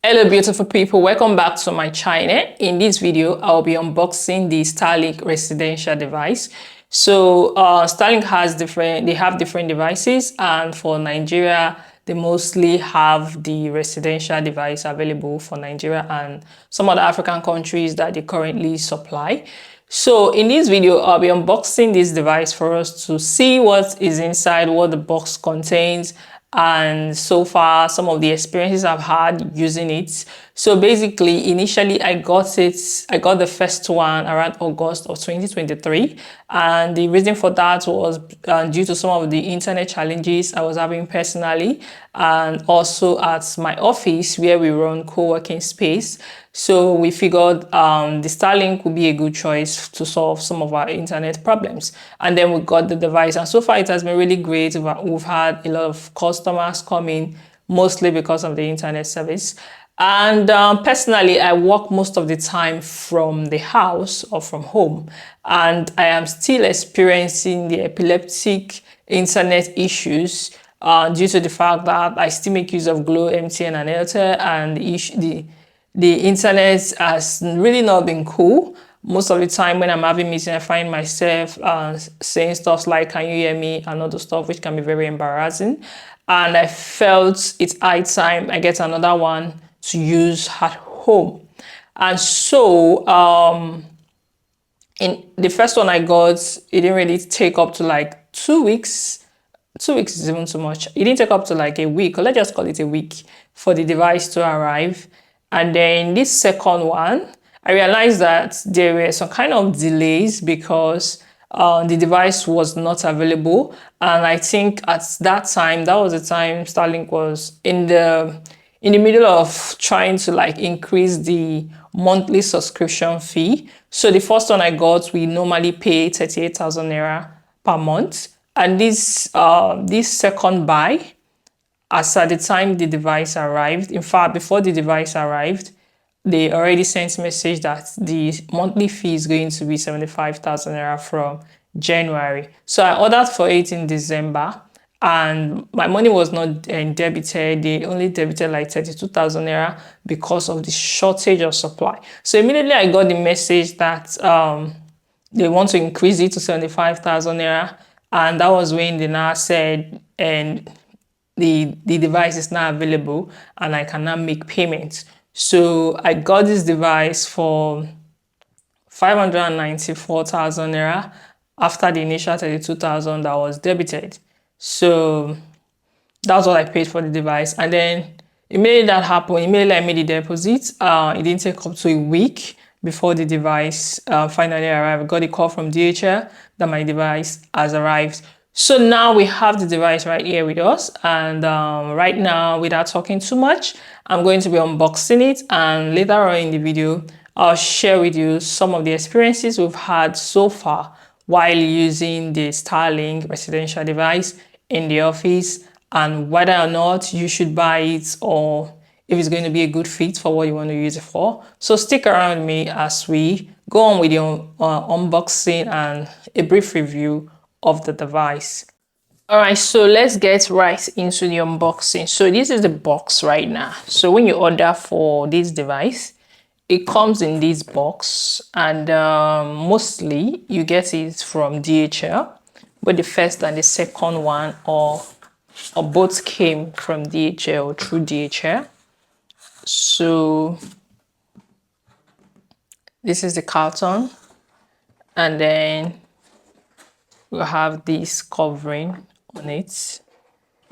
Hello beautiful people, welcome back to my channel. In this video I'll be unboxing the Starlink residential device. So Starlink have different devices, and for Nigeria they mostly have the residential device available for Nigeria and some other African countries that they currently supply. So in this video I'll be unboxing this device for us to see what is inside, what the box contains, and so far some of the experiences I've had using it. So basically, initially I got the first one around August of 2023, and the reason for that was due to some of the internet challenges I was having personally, and also at my office where we run co-working space. So we figured the Starlink would be a good choice to solve some of our internet problems. And then we got the device, and so far it has been really great. We've had a lot of customers come in, mostly because of the internet service. And personally, I work most of the time from the house or from home, and I am still experiencing the epileptic internet issues due to the fact that I still make use of Glo, MTN, and Airtel, and the internet has really not been cool. Most of the time when I'm having meetings, I find myself saying stuff like, "Can you hear me?" and other stuff, which can be very embarrassing. And I felt it's high time I get another one to use at home. And so in the first one I got, it didn't really take up to like 2 weeks. 2 weeks is even too much. It didn't take up to like a week, or let's just call it a week, for the device to arrive. And then this second one, I realized that there were some kind of delays because the device was not available. And I think at that time, that was the time Starlink was in the middle of trying to like increase the monthly subscription fee. So the first one I got, we normally pay 38,000 naira per month. And this second buy, as at the time the device arrived, in fact, before the device arrived, they already sent message that the monthly fee is going to be 75,000 naira from January. So I ordered for it in December, and my money was not debited. They only debited like 32,000 naira because of the shortage of supply. So immediately I got the message that they want to increase it to 75,000 naira, and that was when they now said, and the device is now available and I can now make payments. So I got this device for 594,000 naira after the initial 32,000 that was debited. So that's what I paid for the device. And then immediately that happened, immediately I made the deposit. It didn't take up to a week before the device finally arrived. I got a call from DHL that my device has arrived. So now we have the device right here with us, and right now, without talking too much, I'm going to be unboxing it, and later on in the video I'll share with you some of the experiences we've had so far while using the Starlink residential device in the office, and whether or not you should buy it or if it's going to be a good fit for what you want to use it for. So stick around with me as we go on with the unboxing and a brief review of the device. All right, so let's get right into the unboxing. So this is the box right now. So when you order for this device, it comes in this box, and mostly you get it from DHL, but the first and the second one or both came from DHL, through DHL. So this is the carton, and then we'll have this covering on it.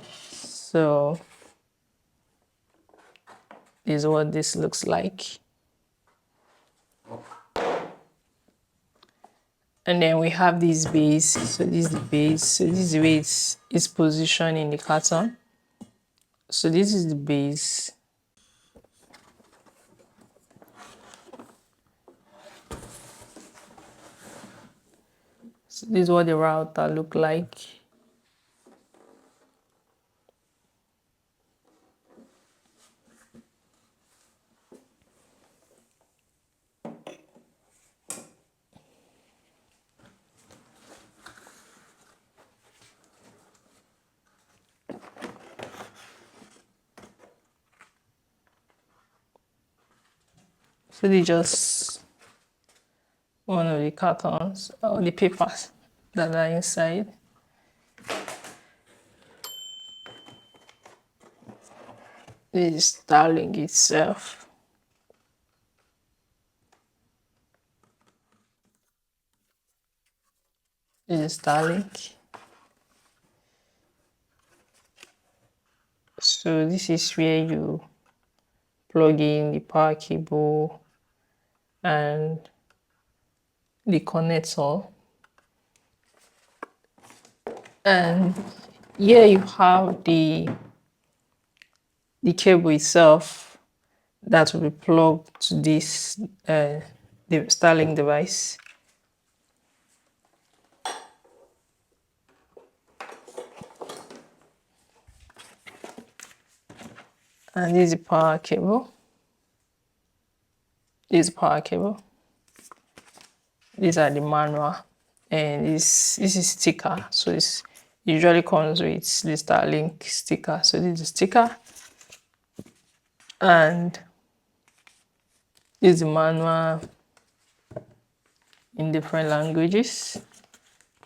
So this is what this looks like. And then we have this base. So this is the base. So this is the way it's positioned in the carton. So this is the base. So this is what the router look like. So they just one of the cartons or the papers that are inside. This is Starlink itself. This is Starlink. So this is where you plug in the power cable and the connector. And here you have the cable itself that will be plugged to this the Starlink device. And this is the power cable. This is the power cable. These are the manual, and this is sticker. So this usually comes with the Starlink sticker. So this is the sticker, and this is the manual in different languages.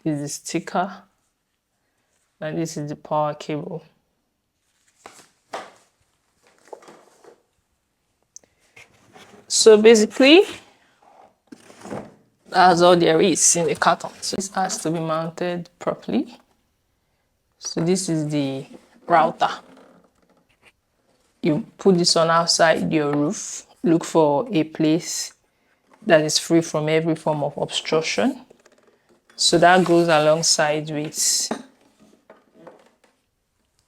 This is the sticker, and this is the power cable. So basically, that's all there is in the carton. So this has to be mounted properly. So this is the router. You put this on outside your roof. Look for a place that is free from every form of obstruction. So that goes alongside with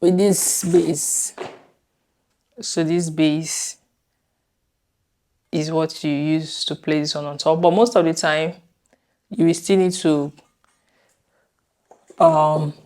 this base. So this base is what you use to place on top, but most of the time you will still need to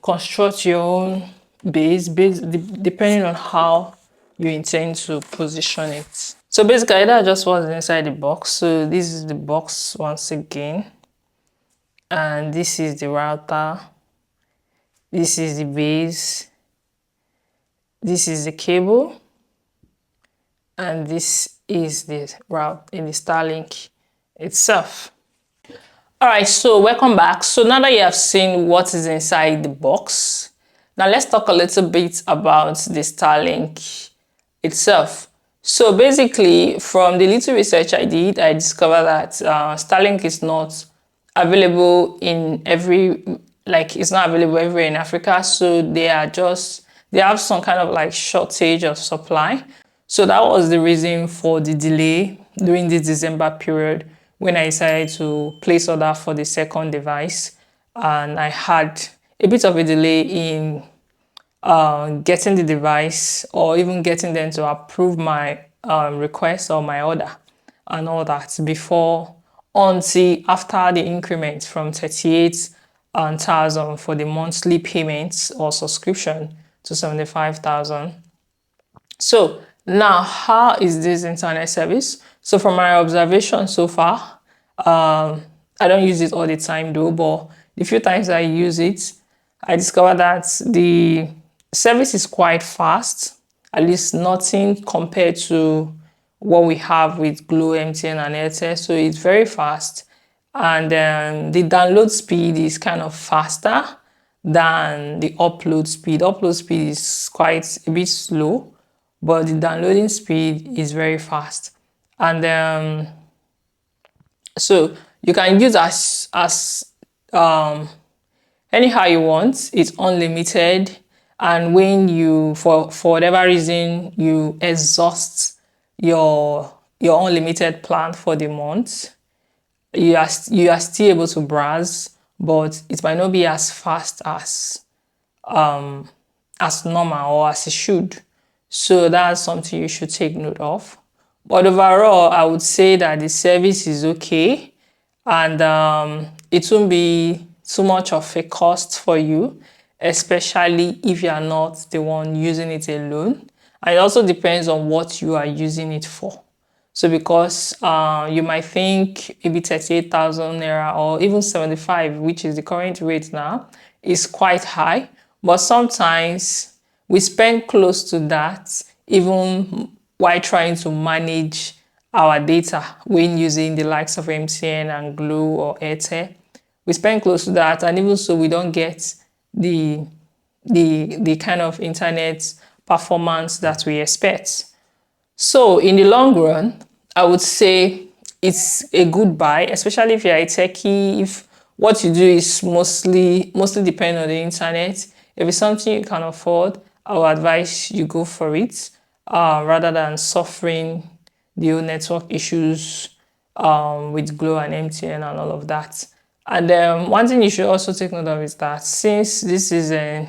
construct your own base depending on how you intend to position it. So basically that just was inside the box. So this is the box once again, and this is the router, this is the base, this is the cable, and this is the route in the Starlink itself. All right, so welcome back. So now that you have seen what is inside the box, now let's talk a little bit about the Starlink itself. So basically, from the little research I did, I discovered that Starlink is not available in it's not available everywhere in Africa. So they have some kind of like shortage of supply. So that was the reason for the delay during this December period when I decided to place order for the second device. And I had a bit of a delay in getting the device or even getting them to approve my request or my order and all that until after the increment from 38,000 for the monthly payments or subscription to 75,000. So now, how is this internet service? So from my observation so far, I don't use it all the time though, but the few times I use it, I discovered that the service is quite fast, at least nothing compared to what we have with Glo, MTN, and Airtel. So it's very fast, and the download speed is kind of faster than the upload speed. Upload speed is quite a bit slow, but the downloading speed is very fast. And so you can use as anyhow you want. It's unlimited, and when you for whatever reason you exhaust your unlimited plan for the month, you are still able to browse, but it might not be as fast as normal or as it should. So that's something you should take note of. But overall, I would say that the service is okay, and it won't be too much of a cost for you, especially if you are not the one using it alone. And it also depends on what you are using it for. So because you might think maybe 38,000 naira or even 75, which is the current rate now, is quite high. But sometimes we spend close to that even while trying to manage our data when using the likes of MTN and Glo or Airtel. We spend close to that, and even so we don't get the kind of internet performance that we expect. So in the long run, I would say it's a good buy, especially if you're a techie, if what you do is mostly depend on the internet. If it's something you can afford, I would advise you go for it, rather than suffering the whole network issues with Glo and MTN and all of that. And one thing you should also take note of is that since this is a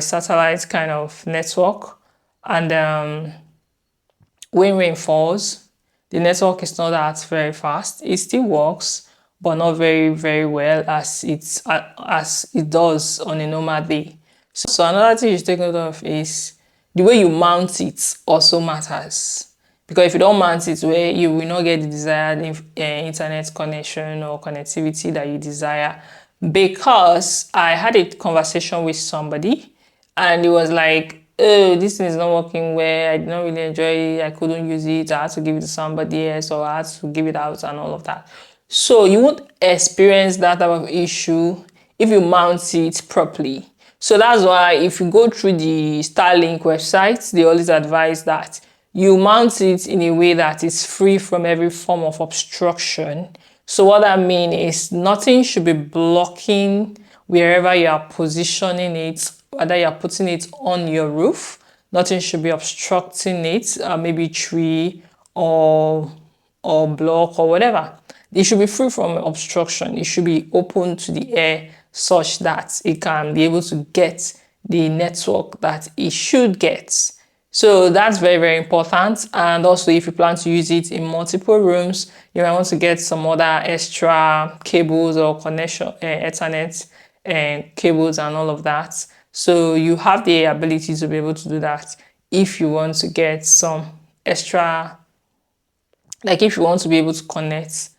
satellite kind of network, and when rain falls, the network is not that very fast. It still works, but not very well as it does on a normal day. So another thing you should take note of is the way you mount it also matters. Because if you don't mount it where you will not get the desired internet connection or connectivity that you desire. Because I had a conversation with somebody and it was like, oh, this thing is not working well, I did not really enjoy it, I couldn't use it, I had to give it to somebody else, or I had to give it out and all of that. So you won't experience that type of issue if you mount it properly. So that's why if you go through the Starlink website, they always advise that you mount it in a way that is free from every form of obstruction. So what I mean is nothing should be blocking wherever you are positioning it, whether you're putting it on your roof, nothing should be obstructing it, maybe tree or block or whatever. It should be free from obstruction. It should be open to the air such that it can be able to get the network that it should get. So that's very important. And also if you plan to use it in multiple rooms, you might want to get some other extra cables or connection, Ethernet cables and all of that. So you have the ability to be able to do that if you want to get some extra, like if you want to be able to connect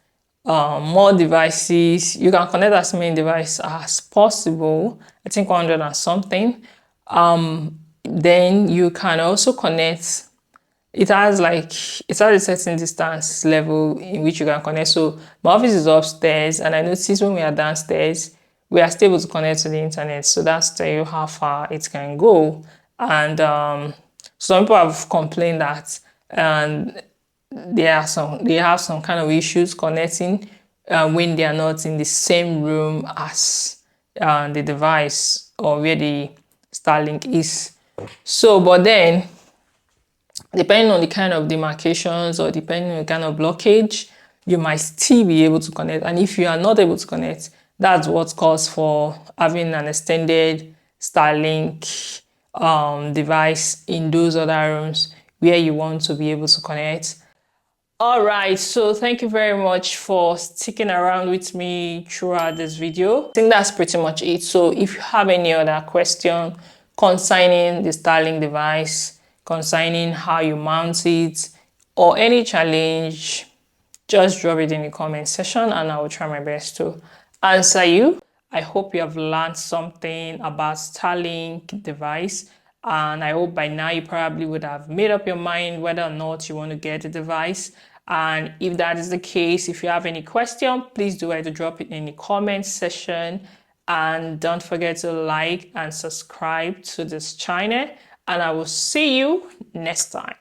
more devices. You can connect as many devices as possible. I think 100 and something. Then you can also connect. It has a certain distance level in which you can connect. So my office is upstairs, and I noticed when we are downstairs, we are still able to connect to the internet. So that's tell you how far it can go. And some people have complained that they have some kind of issues connecting when they are not in the same room as the device or where the Starlink is. So, but then depending on the kind of demarcations or depending on the kind of blockage, you might still be able to connect. And if you are not able to connect, that's what calls for having an extended Starlink device in those other rooms where you want to be able to connect. All right, so thank you very much for sticking around with me throughout this video. I think that's pretty much it. So if you have any other question concerning the Starlink device, concerning how you mount it, or any challenge, just drop it in the comment section and I will try my best to answer you. I hope you have learned something about Starlink device, and I hope by now you probably would have made up your mind whether or not you want to get the device. And if that is the case, if you have any question, please do either drop it in the comment section, and don't forget to like and subscribe to this channel, and I will see you next time.